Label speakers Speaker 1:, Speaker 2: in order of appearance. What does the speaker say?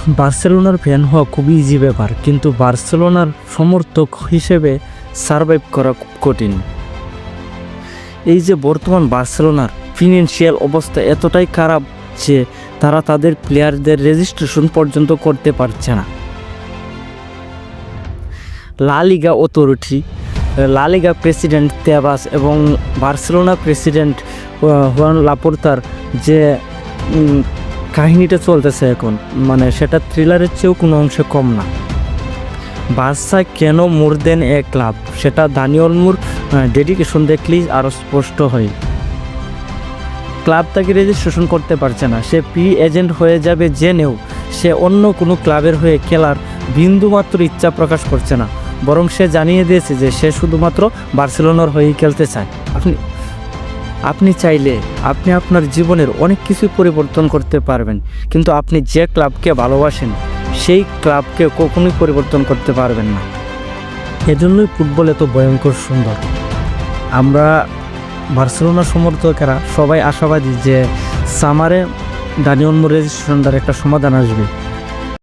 Speaker 1: বার্সেলোনার ফ্যান হওয়া খুবই ইজি ব্যাপার, কিন্তু বার্সেলোনার সমর্থক হিসেবে সারভাইভ করা খুব কঠিন। এই যে বর্তমান বার্সেলোনার ফিনান্সিয়াল অবস্থা এতটাই খারাপ যে তারা তাদের প্লেয়ারদের রেজিস্ট্রেশন পর্যন্ত করতে পারছে না। লা লিগা অথরিটি, লা লিগা প্রেসিডেন্ট তেবাস এবং বার্সেলোনা প্রেসিডেন্ট হুয়ান লাপোর্তার যে কাহিনীটা চলতেছে এখন, মানে সেটা থ্রিলারের চেয়েও কোনো অংশে কম না। বার্সা কেন মোর দেন এ ক্লাব, সেটা দানি ওলমোর ডেডিকেশন দেখলেই আরও স্পষ্ট হয়। ক্লাব তাকে রেজিস্ট্রেশন করতে পারছে না, সে প্রি এজেন্ট হয়ে যাবে জেনেও সে অন্য কোনো ক্লাবের হয়ে খেলার বিন্দুমাত্র ইচ্ছা প্রকাশ করছে না, বরং সে জানিয়ে দিয়েছে যে সে শুধুমাত্র বার্সেলোনার হয়েই খেলতে চায়। আপনি চাইলে আপনি আপনার জীবনের অনেক কিছু পরিবর্তন করতে পারবেন, কিন্তু আপনি যে ক্লাবকে ভালোবাসেন সেই ক্লাবকে কখনোই পরিবর্তন করতে পারবেন না। এজন্যই ফুটবল এত ভয়ঙ্কর সুন্দর। আমরা বার্সেলোনা সমর্থকেরা সবাই আশাবাদী যে সামারে দানি ওলমোর রেজিস্ট্রেশনটার একটা সমাধান আসবে।